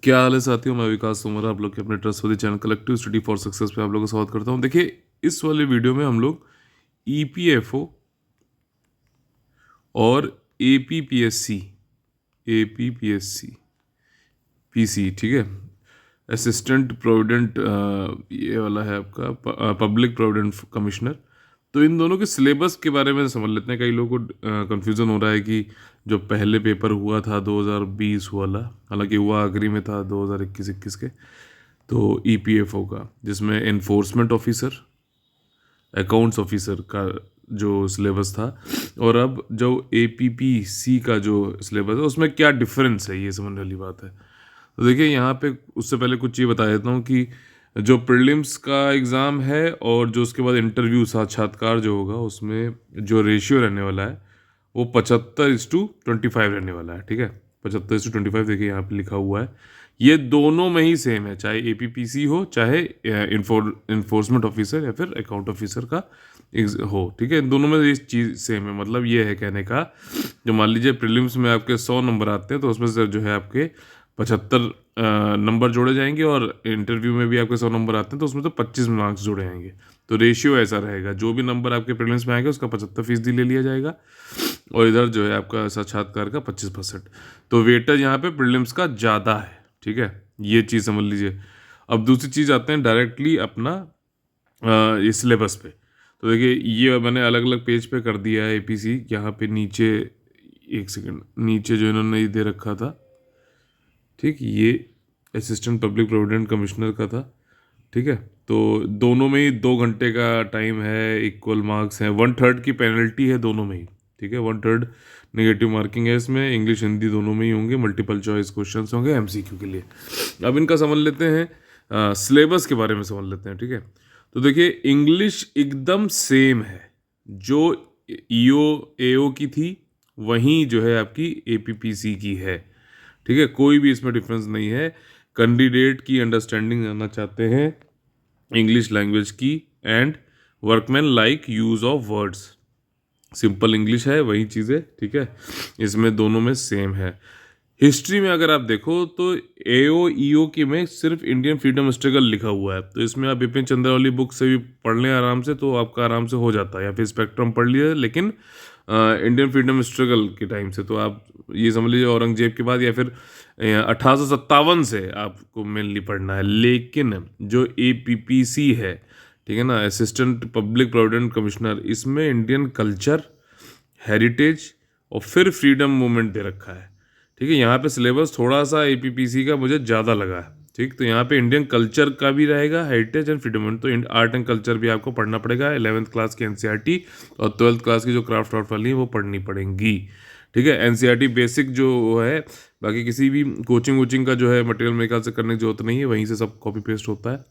क्या हाल है साथियों, मैं विकास तोमर आप लोग के अपने trustworthy channel collective study for success पे आप लोगों का स्वागत करता हूं। देखिए, इस वाले वीडियो में हम लोग ईपीएफओ और एपीपीएससी एपीपीएससी पीसी, ठीक है, असिस्टेंट प्रोविडेंट, ये वाला है आपका पब्लिक प्रोविडेंट कमिश्नर। तो इन दोनों के सिलेबस के बारे में समझ लेते हैं। कई लोगों को कंफ्यूजन हो रहा है कि जो पहले पेपर हुआ था 2020 वाला, हालांकि हुआ आखिरी में था 2021 के, तो ईपीएफओ का, जिसमें एनफोर्समेंट ऑफिसर, अकाउंट्स ऑफिसर का जो सिलेबस था, और अब जो एपीपीसी का जो सिलेबस है उसमें क्या डिफरेंस है, ये समझने वाली बात है। तो देखिए, यहाँ पे उससे पहले कुछ चीज़ बता देता हूँ कि जो प्रीलिम्स का एग्ज़ाम है और जो उसके बाद इंटरव्यू साक्षात्कार जो होगा, उसमें जो रेशियो रहने वाला है वो 75:25 रहने वाला है। ठीक है, 75:25 देखिए यहाँ पे लिखा हुआ है। ये दोनों में ही सेम है, चाहे एपीपीसी हो, चाहे इन्फोर्समेंट ऑफिसर या फिर अकाउंट ऑफिसर का हो। ठीक है, इन दोनों में ये चीज़ सेम है। मतलब ये है कहने का, जो मान लीजिए प्रीलिम्स में आपके 100 नंबर आते हैं तो उसमें से जो है आपके 75 नंबर जोड़े जाएंगे, और इंटरव्यू में भी आपके 100 नंबर आते हैं तो उसमें तो 25 मार्क्स जोड़े जाएंगे। तो रेशियो ऐसा रहेगा, जो भी नंबर आपके प्रीलिम्स में आएंगे उसका 75% ले लिया जाएगा, और इधर जो है आपका साक्षात्कार का 25%। तो वेटेज यहाँ पे प्रीलिम्स का ज़्यादा है। ठीक है, ये चीज़ समझ लीजिए। अब दूसरी चीज़ आते हैं डायरेक्टली अपना ये सिलेबस पे। तो देखिए, ये मैंने अलग अलग पेज पे कर दिया है एपीसी। यहाँ पे नीचे, एक सेकंड, नीचे जो इन्होंने ये दे रखा था, ठीक, ये असिस्टेंट पब्लिक प्रोविडेंट कमिश्नर का था। ठीक है, तो दोनों में ही 2 घंटे का टाइम है, इक्वल मार्क्स हैं, 1/3 की पेनल्टी है दोनों में ही। ठीक है, 1/3 नेगेटिव मार्किंग है इसमें, इंग्लिश हिंदी दोनों में ही होंगे, मल्टीपल चॉइस क्वेश्चंस होंगे एमसीक्यू के लिए। अब इनका समझ लेते हैं, सिलेबस के बारे में समझ लेते हैं। ठीक है, तो देखिए, इंग्लिश एकदम सेम है, जो ईओ एओ की थी वहीं जो है आपकी एपीपीसी की है। ठीक है, कोई भी इसमें डिफरेंस नहीं है। कैंडिडेट की अंडरस्टैंडिंग जानना चाहते हैं इंग्लिश लैंग्वेज की, and workman like use of words, simple English है, वही चीज़ें। ठीक है, इसमें दोनों में सेम है। हिस्ट्री में अगर आप देखो तो एओ ईओ की में सिर्फ इंडियन फ्रीडम स्ट्रगल लिखा हुआ है, तो इसमें आप बिपिन चंद्र वाली बुक से भी पढ़ लें आराम से, तो आपका आराम से हो जाता है, या फिर स्पेक्ट्रम पढ़ लिया, लेकिन इंडियन फ्रीडम स्ट्रगल के टाइम से तो आप ये समझ लीजिए औरंगजेब के बाद, या फिर 1857 से आपको मेनली पढ़ना है। लेकिन जो एपीपीसी है, ठीक है ना, असिस्टेंट पब्लिक प्रोविडेंट कमिश्नर, इसमें इंडियन कल्चर, हेरिटेज और फिर फ्रीडम मूवमेंट दे रखा है। ठीक है, यहाँ पे सिलेबस थोड़ा सा एपीपीसी का मुझे ज़्यादा लगा है। ठीक, तो यहाँ पे इंडियन कल्चर का भी रहेगा, हेरिटेज एंड फ्रीडम मूवमेंट, तो आर्ट एंड कल्चर भी आपको पढ़ना पड़ेगा। 11th क्लास की एनसीईआरटी और 12th क्लास की जो क्राफ्ट वार्ट वाली है वो पढ़नी पड़ेंगी। ठीक है, एनसीईआरटी बेसिक जो है, बाकी किसी भी कोचिंग वोचिंग का जो है मटेरियल मेरे ख्याल से करने की जरूरत नहीं है, वहीं से सब कॉपी पेस्ट होता है।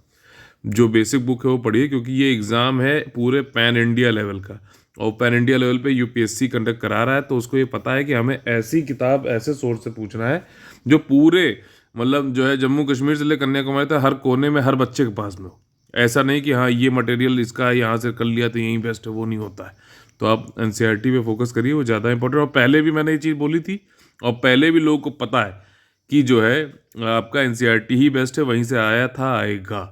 जो बेसिक बुक है वो पढ़िए, क्योंकि ये एग्ज़ाम है पूरे पैन इंडिया लेवल का, और पैन इंडिया लेवल पे यूपीएससी कंडक्ट करा रहा है, तो उसको ये पता है कि हमें ऐसी किताब ऐसे सोर्स से पूछना है जो पूरे, मतलब जो है जम्मू कश्मीर से लेकर कन्याकुमारी तक हर कोने में हर बच्चे के पास में हो। ऐसा नहीं कि हाँ ये मटेरियल इसका यहाँ से कर लिया तो यहीं बेस्ट है, वो नहीं होता है। तो आप एनसीईआरटी पे फोकस करिए, वो ज़्यादा इंपॉर्टेंट। और पहले भी मैंने ये चीज़ बोली थी, और पहले भी लोगों को पता है कि जो है आपका एनसीईआरटी ही बेस्ट है, वहीं से आया था, आएगा।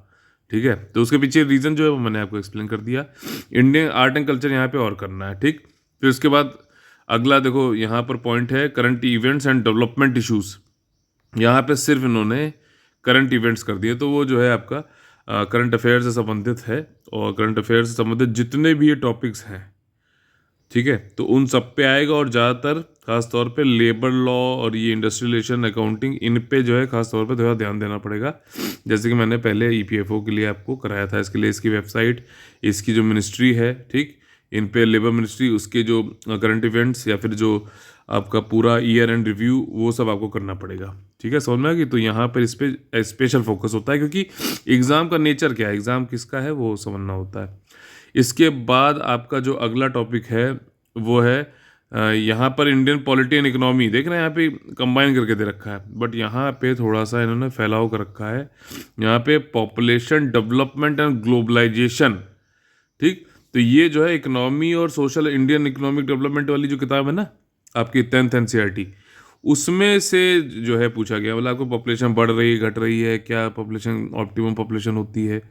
ठीक है, तो उसके पीछे रीज़न जो है वो मैंने आपको एक्सप्लेन कर दिया। इंडियन आर्ट एंड कल्चर यहाँ पे और करना है। ठीक, फिर उसके बाद अगला देखो, यहाँ पर पॉइंट है current events and development issues. यहाँ पे सिर्फ इन्होंने करंट इवेंट्स कर दिए, तो वो जो है आपका करंट अफेयर से संबंधित है, और करंट अफेयर से संबंधित जितने भी ये टॉपिक्स हैं, ठीक है, तो उन सब पे आएगा। और ज़्यादातर खास तौर पे लेबर लॉ और ये इंडस्ट्रियल रिलेशन, अकाउंटिंग, इन पे जो है खास तौर पे थोड़ा ध्यान देना पड़ेगा। जैसे कि मैंने पहले ईपीएफओ के लिए आपको कराया था, इसके लिए इसकी वेबसाइट, इसकी जो मिनिस्ट्री है, ठीक, इन पे लेबर मिनिस्ट्री, उसके जो करंट इवेंट्स या फिर जो आपका पूरा ईयर एंड रिव्यू, वो सब आपको करना पड़ेगा। ठीक है, समझ में आ गई। तो यहाँ पर इस पर स्पेशल फोकस होता है, क्योंकि एग्ज़ाम का नेचर क्या है, एग्ज़ाम किसका है वो समझना होता है। इसके बाद आपका जो अगला टॉपिक है वो है यहाँ पर इंडियन पॉलिटी एंड इकोनॉमी। देख रहे हैं यहाँ पे कंबाइन करके दे रखा है, बट यहाँ पे थोड़ा सा इन्होंने फैलाव कर रखा है। यहाँ पे पॉपुलेशन डेवलपमेंट एंड ग्लोबलाइजेशन। ठीक, तो ये जो है इकोनॉमी और सोशल, इंडियन इकोनॉमिक डेवलपमेंट वाली जो किताब है ना आपकी 10th एनसीईआरटी, उसमें से जो है पूछा गया, मतलब आपको पॉपुलेशन बढ़ रही है घट रही है, क्या पॉपुलेशन ऑप्टिमम पॉपुलेशन होती है,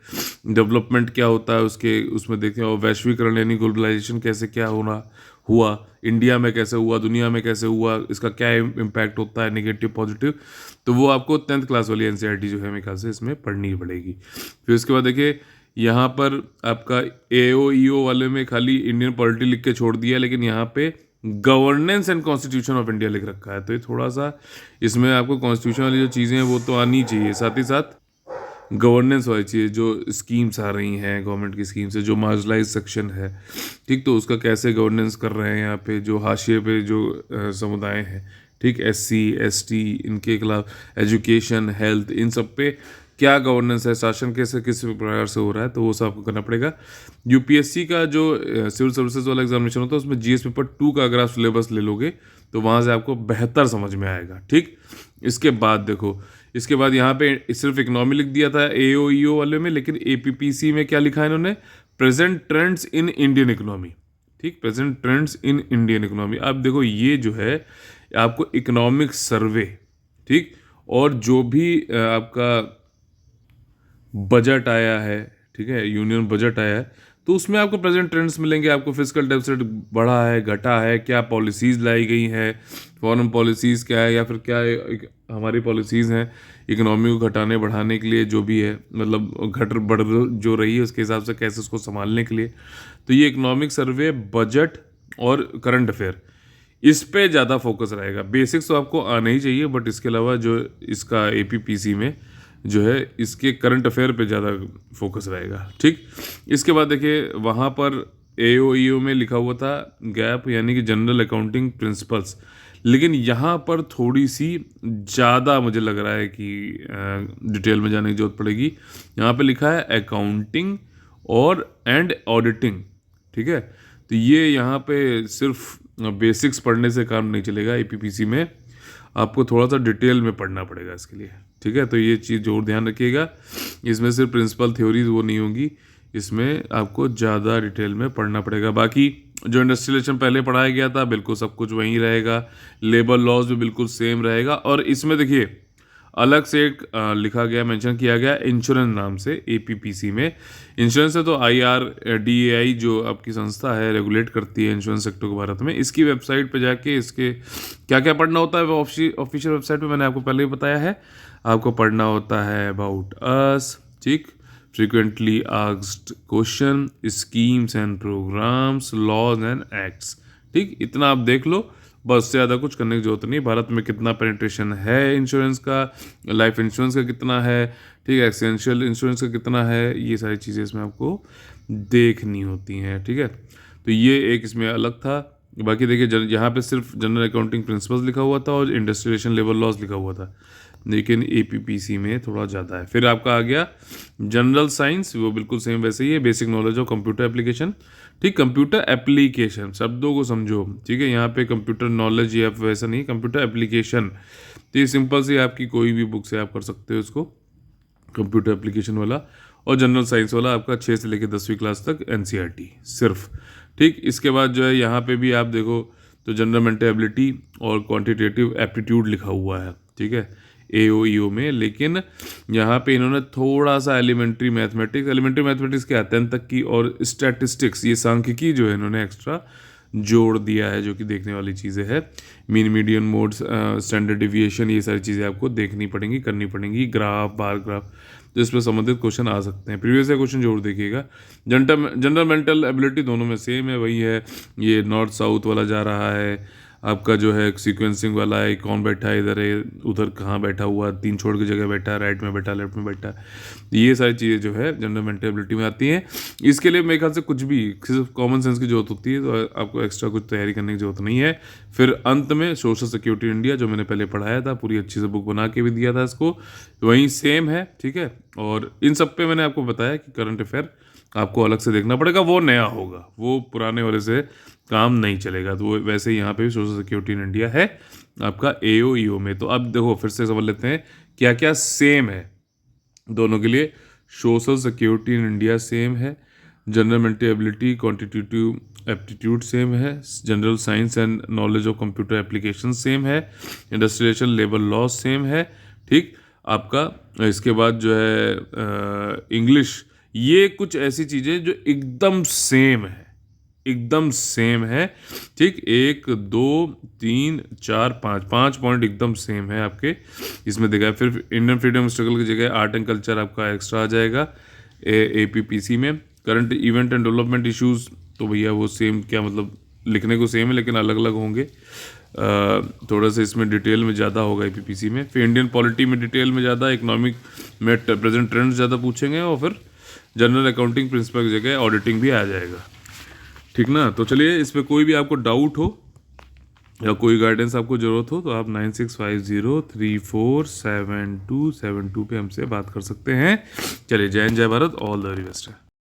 डेवलपमेंट क्या होता है उसके उसमें देखें, और वैश्वीकरण यानी ग्लोबलाइजेशन कैसे क्या होना हुआ, इंडिया में कैसे हुआ, दुनिया में कैसे हुआ, इसका क्या इम्पैक्ट होता है, नेगेटिव पॉजिटिव। तो वो आपको 10th क्लास वाली एनसीईआरटी जो है मेरे ख्याल से इसमें पढ़नी पड़ेगी। फिर उसके बाद देखिए यहाँ पर आपका AO EO वाले में खाली इंडियन पॉलिटी लिख के छोड़ दिया है, लेकिन यहाँ पे governance and constitution of India लिख रखा है। तो ये थोड़ा सा इसमें आपको कॉन्स्टिट्यूशन वाली जो चीज़ें हैं वो तो आनी चाहिए, साथ ही साथ गवर्नेंस वाली चीज़ जो स्कीम्स आ रही हैं गवर्नमेंट की स्कीम्स है, जो मार्जिनलाइज सेक्शन है, ठीक, तो उसका कैसे गवर्नेंस कर रहे हैं यहाँ पे, जो हाशिए पे जो समुदाय हैं, ठीक, SC ST इनके खिलाफ, एजुकेशन हेल्थ इन सब पे क्या गवर्नेंस है, शासन कैसे किस प्रकार से हो रहा है, तो वो सब आपको करना पड़ेगा। UPSC का जो सिविल सर्विसेज वाला एग्जामिनेशन होता है उसमें GS पेपर 2 का अगर आप सिलेबस ले लोगे तो वहाँ से आपको बेहतर समझ में आएगा, ठीक। इसके बाद देखो, इसके बाद यहाँ पे सिर्फ इकोनॉमी लिख दिया था AO EO वाले में, लेकिन APPC में क्या लिखा है इन्होंने, present trends in Indian economy, ठीक, present trends in Indian economy. अब देखो ये जो है आपको इकोनॉमिक सर्वे, ठीक, और जो भी आपका बजट आया है, ठीक है, यूनियन बजट आया है, तो उसमें आपको प्रेजेंट ट्रेंड्स मिलेंगे, आपको फिजिकल डेफिसिट बढ़ा है घटा है, क्या पॉलिसीज़ लाई गई हैं, फॉरेन पॉलिसीज़ क्या है, या फिर क्या हमारी पॉलिसीज़ हैं इकोनॉमी को घटाने बढ़ाने के लिए, जो भी है मतलब घट बढ़ जो रही है उसके हिसाब से कैसे उसको संभालने के लिए। तो ये इकोनॉमिक सर्वे, बजट और करंट अफेयर, इस पे ज़्यादा फोकस रहेगा। बेसिक्स तो आपको आना ही चाहिए, बट इसके अलावा जो इसका APPC में जो है इसके करंट अफेयर पे ज़्यादा फोकस रहेगा, ठीक। इसके बाद देखिए वहाँ पर AO EO में लिखा हुआ था गैप यानी कि जनरल अकाउंटिंग प्रिंसिपल्स, लेकिन यहाँ पर थोड़ी सी ज़्यादा मुझे लग रहा है कि डिटेल में जाने की जरूरत पड़ेगी। यहाँ पे लिखा है अकाउंटिंग और एंड ऑडिटिंग, ठीक है। तो ये यहाँ पे सिर्फ बेसिक्स पढ़ने से काम नहीं चलेगा, APPC में आपको थोड़ा सा डिटेल में पढ़ना पड़ेगा इसके लिए, ठीक है। तो ये चीज़ जरूर ध्यान रखिएगा, इसमें सिर्फ प्रिंसिपल थ्योरीज वो नहीं होंगी, इसमें आपको ज़्यादा डिटेल में पढ़ना पड़ेगा। बाकी जो इंडस्ट्रियलाइजेशन पहले पढ़ाया गया था बिल्कुल सब कुछ वहीं रहेगा, लेबर लॉज भी बिल्कुल सेम रहेगा, और इसमें देखिए अलग से एक लिखा गया, मेंशन किया गया इंश्योरेंस नाम से APPC में। इंश्योरेंस है तो IRDAI जो आपकी संस्था है रेगुलेट करती है इंश्योरेंस सेक्टर को भारत में, इसकी वेबसाइट पे जाके इसके क्या क्या पढ़ना होता है वो ऑफिशियल वेबसाइट पे मैंने आपको पहले ही बताया है। आपको पढ़ना होता है अबाउट अस, ठीक, frequently asked question, schemes and programmes, laws and acts, ठीक, इतना आप देख लो, बस से ज़्यादा कुछ करने की जरूरत नहीं। भारत में कितना पेनिट्रेशन है इंश्योरेंस का, लाइफ इंश्योरेंस का कितना है, ठीक है, एसेंशियल इंश्योरेंस का कितना है, ये सारी चीज़ें इसमें आपको देखनी होती हैं, ठीक है। तो ये एक इसमें अलग था। बाकी देखिए यहाँ पे सिर्फ जनरल अकाउंटिंग प्रिंसिपल्स लिखा हुआ था और इंडस्ट्रियलाइजेशन लेबर लॉज लिखा हुआ था, लेकिन APPC में थोड़ा ज़्यादा है। फिर आपका आ गया जनरल साइंस, वो बिल्कुल सेम वैसे ही है, basic knowledge of computer application, ठीक, कंप्यूटर एप्लीकेशन शब्दों को समझो, ठीक है, यहाँ पे कंप्यूटर नॉलेज या वैसा नहीं, कंप्यूटर एप्लीकेशन। तो ये सिंपल से आपकी कोई भी बुक से आप कर सकते हो इसको, कंप्यूटर एप्लीकेशन वाला। और जनरल साइंस वाला आपका 6 से लेकर 10वीं क्लास तक NCERT सिर्फ, ठीक। इसके बाद जो है यहाँ पे भी आप देखो तो जनरल मेंटल एबिलिटी और क्वांटिटेटिव एप्टीट्यूड लिखा हुआ है, ठीक है, AO EO में। लेकिन यहाँ पे इन्होंने थोड़ा सा एलिमेंट्री मैथमेटिक्स क्या 10th तक की, और स्टैटिस्टिक्स ये सांख्यिकी जो है इन्होंने एक्स्ट्रा जोड़ दिया है, जो कि देखने वाली चीज़ें है। Mean median mode, standard deviation, ये सारी चीज़ें आपको देखनी पड़ेंगी, करनी पड़ेंगी, ग्राफ बार ग्राफ, तो इस पर संबंधित क्वेश्चन आ सकते हैं। प्रीवियस ईयर क्वेश्चन जरूर देखिएगा। जनरल मेंटल एबिलिटी दोनों में सेम है, वही है, ये नॉर्थ साउथ वाला जा रहा है आपका, जो है सीक्वेंसिंग वाला है, कौन बैठा है इधर है उधर कहाँ बैठा हुआ, 3 छोड़ की जगह बैठा है, राइट में बैठा, लेफ्ट में बैठा, ये सारी चीज़ें जो है जनरल मेंटल एबिलिटी में आती हैं। इसके लिए मेरे ख्याल से कुछ भी सिर्फ कॉमन सेंस की जरूरत होती है, तो आपको एक्स्ट्रा कुछ तैयारी करने की जरूरत नहीं है। फिर अंत में सोशल सिक्योरिटी इंडिया जो मैंने पहले पढ़ाया था, पूरी अच्छी से बुक बना के भी दिया था इसको, वहीं सेम है, ठीक है। और इन सब पे मैंने आपको बताया कि करंट अफेयर आपको अलग से देखना पड़ेगा, वो नया होगा, वो पुराने वाले से काम नहीं चलेगा। तो वो वैसे ही यहाँ पे भी सोशल सिक्योरिटी इन इंडिया है आपका AO EO में। तो अब देखो फिर से समझ लेते हैं क्या क्या सेम है दोनों के लिए। Social security in India same है, general mental ability, quantitative aptitude same है, general science and knowledge of computer application same है, इंडस्ट्रियल लेबर लॉ सेम है, ठीक। आपका इसके बाद जो है इंग्लिश, ये कुछ ऐसी चीज़ें जो एकदम सेम है, एकदम सेम है, ठीक। 1 2 3 4 5 पॉइंट एकदम सेम है आपके इसमें देखा है। फिर इंडियन फ्रीडम स्ट्रगल की जगह आर्ट एंड कल्चर आपका एक्स्ट्रा आ जाएगा APPC में। Current event and development issues तो भैया वो सेम, क्या मतलब लिखने को सेम है लेकिन अलग अलग होंगे, थोड़ा सा इसमें डिटेल में ज़्यादा होगा APPC में। फिर इंडियन पॉलिटी में डिटेल में ज़्यादा, इकोनॉमिक में प्रेजेंट ट्रेंड्स ज़्यादा पूछेंगे, और फिर जनरल अकाउंटिंग प्रिंसिपल की जगह ऑडिटिंग भी आ जाएगा, ठीक ना। तो चलिए, इसमें कोई भी आपको डाउट हो या कोई गाइडेंस आपको ज़रूरत हो तो आप 9650347272 पे हमसे बात कर सकते हैं। चलिए, जय हिंद, जय Bharat, all the very best है।